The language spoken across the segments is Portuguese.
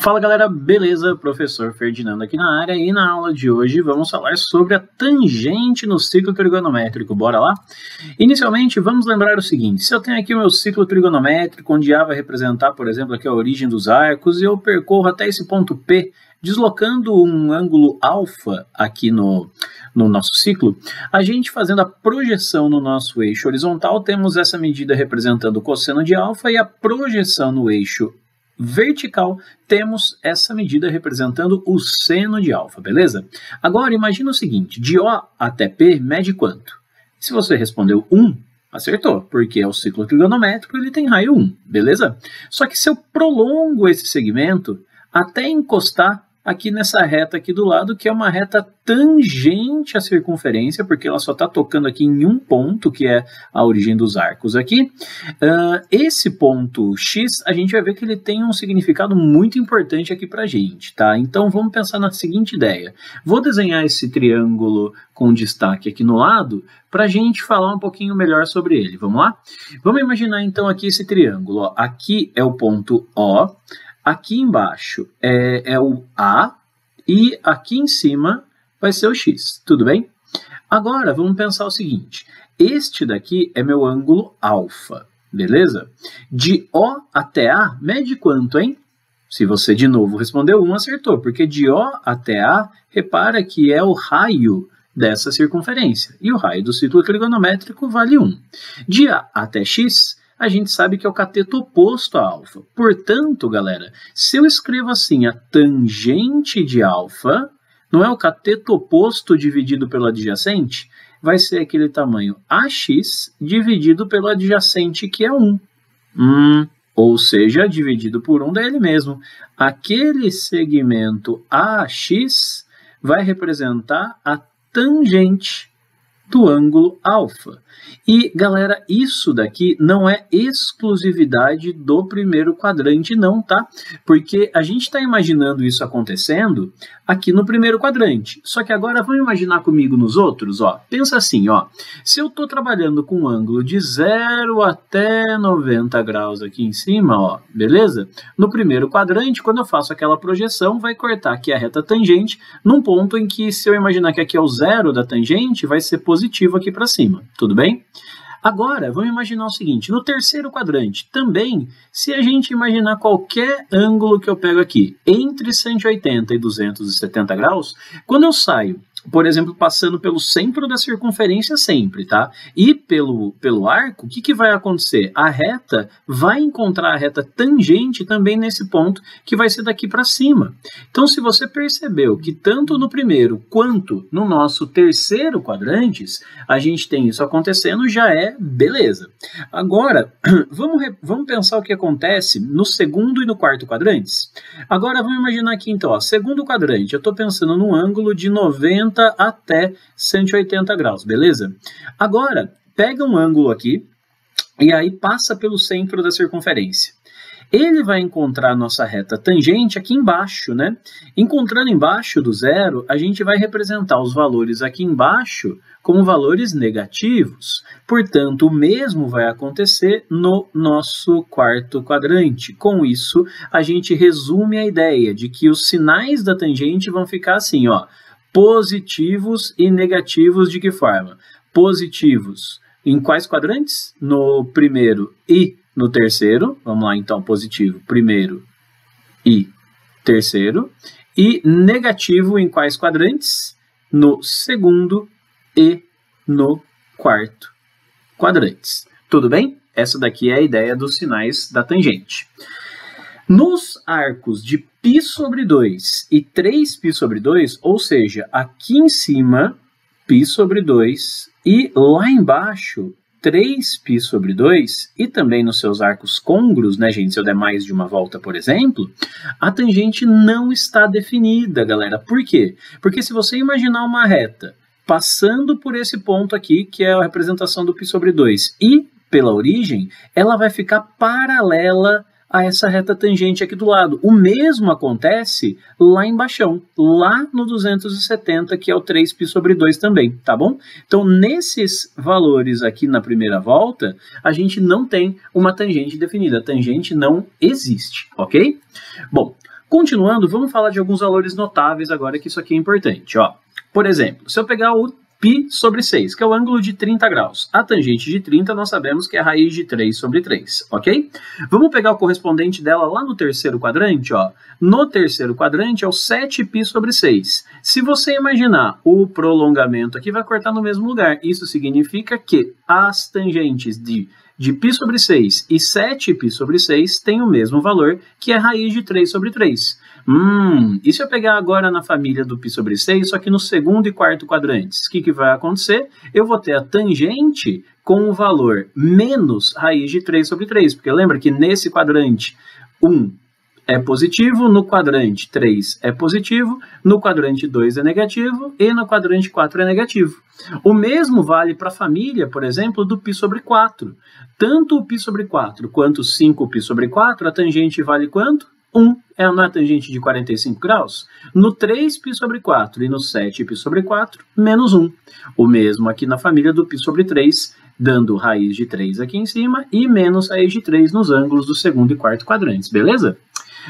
Fala galera, beleza? Professor Ferdinando aqui na área e na aula de hoje vamos falar sobre a tangente no ciclo trigonométrico, bora lá? Inicialmente vamos lembrar o seguinte, se eu tenho aqui o meu ciclo trigonométrico onde A vai representar, por exemplo, aqui a origem dos arcos e eu percorro até esse ponto P, deslocando um ângulo alfa aqui no nosso ciclo, a gente fazendo a projeção no nosso eixo horizontal, temos essa medida representando o cosseno de alfa e a projeção no eixo vertical, temos essa medida representando o seno de alfa, beleza? Agora, imagina o seguinte, de O até P mede quanto? Se você respondeu 1, acertou, porque é o ciclo trigonométrico, ele tem raio 1, beleza? Só que se eu prolongo esse segmento até encostar aqui nessa reta aqui do lado, que é uma reta tangente à circunferência, porque ela só está tocando aqui em um ponto, que é a origem dos arcos aqui. Esse ponto X, a gente vai ver que ele tem um significado muito importante aqui para a gente, tá? Então, vamos pensar na seguinte ideia. Vou desenhar esse triângulo com destaque aqui no lado, para a gente falar um pouquinho melhor sobre ele. Vamos lá? Vamos imaginar, então, aqui esse triângulo. Ó. Aqui é o ponto O, aqui embaixo é o A e aqui em cima vai ser o X, tudo bem? Agora, vamos pensar o seguinte, este daqui é meu ângulo alfa, beleza? De O até A, mede quanto, hein? Se você de novo respondeu 1, acertou, porque de O até A, repara que é o raio dessa circunferência, e o raio do ciclo trigonométrico vale 1. De A até X, a gente sabe que é o cateto oposto a alfa. Portanto, galera, se eu escrevo assim, a tangente de alfa, não é o cateto oposto dividido pelo adjacente? Vai ser aquele tamanho AX dividido pelo adjacente, que é 1. Ou seja, dividido por 1 dele mesmo. Aquele segmento AX vai representar a tangente do ângulo alfa. E, galera, isso daqui não é exclusividade do primeiro quadrante, não, tá? Porque a gente está imaginando isso acontecendo aqui no primeiro quadrante. Só que agora vamos imaginar comigo nos outros, ó. Pensa assim, ó. Se eu estou trabalhando com um ângulo de 0 até 90 graus aqui em cima, ó, beleza? No primeiro quadrante, quando eu faço aquela projeção, vai cortar aqui a reta tangente num ponto em que, se eu imaginar que aqui é o zero da tangente, vai ser positivo aqui para cima, tudo bem? Agora, vamos imaginar o seguinte, no terceiro quadrante, também, se a gente imaginar qualquer ângulo que eu pego aqui, entre 180 e 270 graus, quando eu saio, por exemplo, passando pelo centro da circunferência sempre, tá? E pelo arco, o que vai acontecer? A reta vai encontrar a reta tangente também nesse ponto, que vai ser daqui para cima. Então, se você percebeu que tanto no primeiro quanto no nosso terceiro quadrantes, a gente tem isso acontecendo, já é beleza. Agora, vamos pensar o que acontece no segundo e no quarto quadrantes? Agora, vamos imaginar aqui, então, ó, segundo quadrante, eu estou pensando num ângulo de 90 até 180 graus, beleza? Agora, pega um ângulo aqui e aí passa pelo centro da circunferência. Ele vai encontrar a nossa reta tangente aqui embaixo, né? Encontrando embaixo do zero, a gente vai representar os valores aqui embaixo como valores negativos. Portanto, o mesmo vai acontecer no nosso quarto quadrante. Com isso, a gente resume a ideia de que os sinais da tangente vão ficar assim, ó. Positivos e negativos de que forma? Positivos em quais quadrantes? No primeiro e no terceiro. Vamos lá, então, positivo, primeiro e terceiro. E negativo em quais quadrantes? No segundo e no quarto quadrantes. Tudo bem? Essa daqui é a ideia dos sinais da tangente. Nos arcos de π sobre 2 e 3π sobre 2, ou seja, aqui em cima, π sobre 2, e lá embaixo, 3π sobre 2, e também nos seus arcos côngruos, né, gente, se eu der mais de uma volta, por exemplo, a tangente não está definida, galera. Por quê? Porque se você imaginar uma reta passando por esse ponto aqui, que é a representação do π sobre 2, e pela origem, ela vai ficar paralela a essa reta tangente aqui do lado. O mesmo acontece lá embaixo, lá no 270, que é o 3π sobre 2 também, tá bom? Então, nesses valores aqui na primeira volta, a gente não tem uma tangente definida. A tangente não existe, ok? Bom, Continuando, vamos falar de alguns valores notáveis agora, que isso aqui é importante. Ó. Por exemplo, se eu pegar o π sobre 6, que é o ângulo de 30 graus. A tangente de 30 nós sabemos que é a raiz de 3 sobre 3, ok? Vamos pegar o correspondente dela lá no terceiro quadrante, ó. No terceiro quadrante é o 7π sobre 6. Se você imaginar o prolongamento aqui, vai cortar no mesmo lugar. Isso significa que as tangentes de π sobre 6 e 7π sobre 6 têm o mesmo valor, que é a raiz de 3 sobre 3. E se eu pegar agora na família do π sobre 6, só que no segundo e quarto quadrantes, o que vai acontecer? Eu vou ter a tangente com o valor menos raiz de 3 sobre 3, porque lembra que nesse quadrante 1 é positivo, no quadrante 3 é positivo, no quadrante 2 é negativo e no quadrante 4 é negativo. O mesmo vale para a família, por exemplo, do π sobre 4. Tanto o π sobre 4 quanto 5π sobre 4, a tangente vale quanto? 1. Não é a tangente de 45 graus? No 3π sobre 4 e no 7π sobre 4, menos 1. O mesmo aqui na família do π sobre 3, dando raiz de 3 aqui em cima e menos raiz de 3 nos ângulos do segundo e quarto quadrantes, beleza?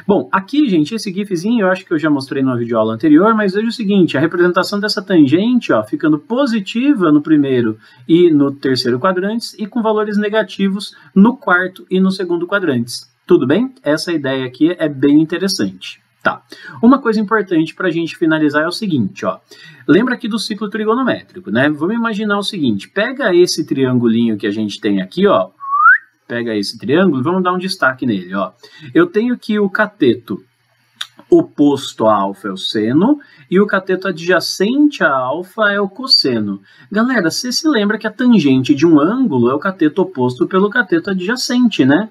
Bom, aqui, gente, esse gifzinho eu acho que eu já mostrei numa videoaula anterior, mas veja o seguinte, a representação dessa tangente, ó, ficando positiva no primeiro e no terceiro quadrantes e com valores negativos no quarto e no segundo quadrantes. Tudo bem? Essa ideia aqui é bem interessante. Tá. Uma coisa importante para a gente finalizar é o seguinte, ó. Lembra aqui do ciclo trigonométrico, né? Vamos imaginar o seguinte, pega esse triangulinho que a gente tem aqui, ó. Pega esse triângulo e vamos dar um destaque nele, ó. Eu tenho que o cateto oposto a alfa é o seno e o cateto adjacente a alfa é o cosseno. Galera, você se lembra que a tangente de um ângulo é o cateto oposto pelo cateto adjacente, né?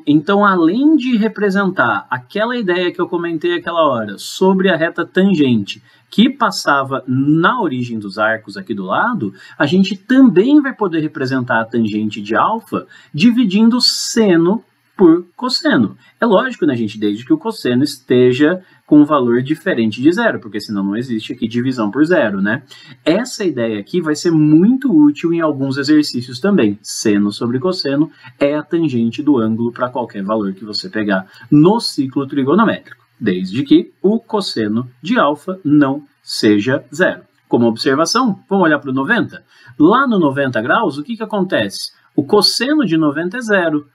Então, além de representar aquela ideia que eu comentei aquela hora sobre a reta tangente que passava na origem dos arcos aqui do lado, a gente também vai poder representar a tangente de alfa dividindo seno por cosseno. É lógico, né, gente, desde que o cosseno esteja com um valor diferente de zero, porque senão não existe aqui divisão por zero, né? Essa ideia aqui vai ser muito útil em alguns exercícios também. Seno sobre cosseno é a tangente do ângulo para qualquer valor que você pegar no ciclo trigonométrico, desde que o cosseno de alfa não seja zero. Como observação, vamos olhar para o 90? Lá no 90 graus, o que acontece? O cosseno de 90 é zero.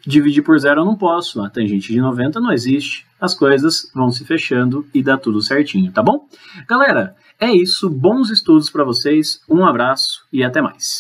Dividir por zero eu não posso, a tangente de 90 não existe, as coisas vão se fechando e dá tudo certinho, tá bom? Galera, é isso, bons estudos para vocês, um abraço e até mais.